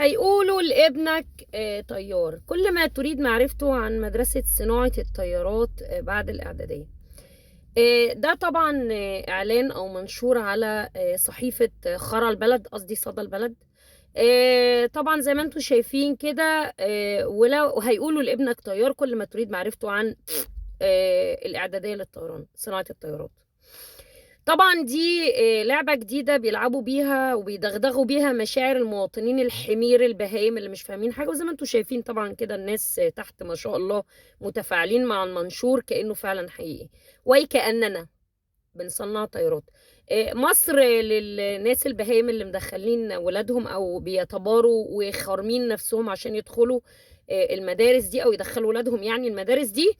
هيقولوا لابنك طيار. كل ما تريد معرفته عن مدرسة صناعة الطيارات بعد الإعدادية. ده طبعا إعلان أو منشور على صحيفة خرى البلد، قصدي صدى البلد. طبعا زي ما انتم شايفين كده، ولو هيقولوا لابنك طيار كل ما تريد معرفته عن الإعدادية للطيران، صناعة الطيارات. طبعا دي لعبة جديدة بيلعبوا بيها وبيدغدغوا بيها مشاعر المواطنين الحمير البهايم اللي مش فاهمين حاجة. وزي ما انتم شايفين طبعا كده الناس تحت ما شاء الله متفاعلين مع المنشور كأنه فعلا حقيقي، وكأننا بنصنع طيارات. مصر للناس البهايم اللي مدخلين ولادهم او بيتباروا وخارمين نفسهم عشان يدخلوا المدارس دي او يدخلوا ولادهم يعني المدارس دي.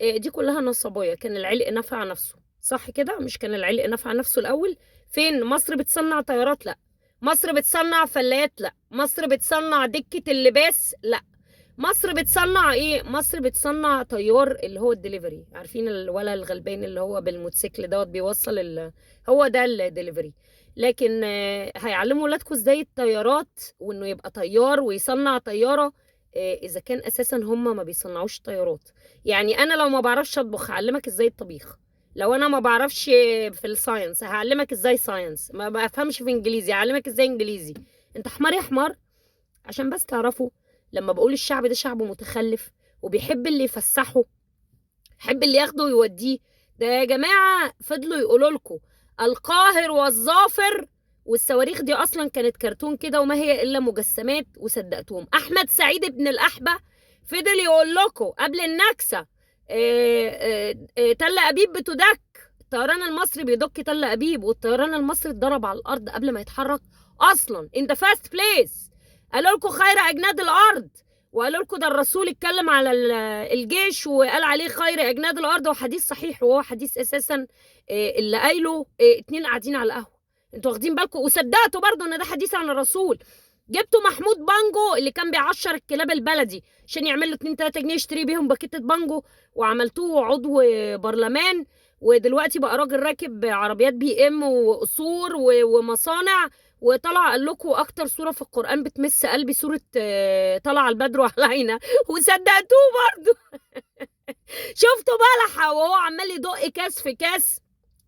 دي كلها نصبايا. كان العلق نفع نفسه، صح كده؟ مش كان العلق نفع نفسه الاول؟ فين مصر بتصنع طيارات؟ لا. مصر بتصنع فلايات؟ لا. مصر بتصنع دكة اللباس؟ لا. مصر بتصنع ايه؟ مصر بتصنع طيار اللي هو الدليفري. عارفين الولد الغلبان اللي هو بالموتوسيكل دوت بيوصل هو ده الدليفري. لكن هيعلموا ولادكم ازاي الطيارات وانه يبقى طيار ويصنع طيارة اذا كان اساسا هم ما بيصنعوش طيارات. يعني انا لو ما بعرفش اطبخ هعلمك ازاي الطبيخ. لو انا ما بعرفش في الساينس هعلمك ازاي ساينس. ما بفهمش في انجليزي هعلمك ازاي انجليزي. انت حمار يا حمار. عشان بس تعرفوا، لما بقول الشعب ده شعب متخلف وبيحب اللي يفسحه، يحب اللي ياخده ويوديه. ده يا جماعة فضلوا يقولوا لكم القاهر والظافر، والصواريخ دي اصلا كانت كرتون كده وما هي الا مجسمات وصدقتوهم. احمد سعيد ابن الاحبه فضل يقول لكم قبل النكسه تل ابيب بتدك. الطيران المصري بيدك تل ابيب، والطيران المصري اتضرب على الارض قبل ما يتحرك اصلا. ان ذا فاست بليس قالوا لكم خير اجناد الارض، وقالوا لكم ده الرسول اتكلم على الجيش وقال عليه خير اجناد الارض، وحديث صحيح وهو حديث اساسا اللي قايله اتنين قاعدين على القهوه. انتوا واخدين بالكم وصدقتوا برضو ان ده حديث عن الرسول. جبتوا محمود بانجو اللي كان بيعشر الكلاب البلدي عشان يعمل له 2 3 جنيه يشتري بيهم باكيتة بانجو، وعملتوه عضو برلمان، ودلوقتي بقى راجل راكب عربيات بي ام وقصور ومصانع. وطلع قال لكم اكتر سوره في القران بتمس قلبي سوره طلع البدر علينا، وصدقتوه برضو. شفتوا بلحة وهو عمال يدق كاس في كاس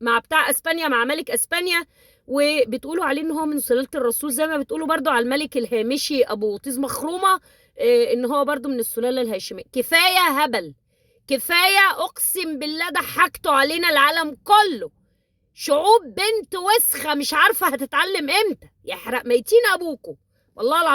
مع بتاع اسبانيا، مع ملك اسبانيا، وبتقولوا عليه ان هو من سلالة الرسول، زي ما بتقولوا برضو على الملك الهامشي ابو طيز مخرومة ان هو برضو من السلالة الهاشمية. كفاية هبل، كفاية. اقسم بالله ضحكتوا علينا العالم كله. شعوب بنت وسخة مش عارفة هتتعلم امتى. يحرق ميتين ابوكم والله العظيم.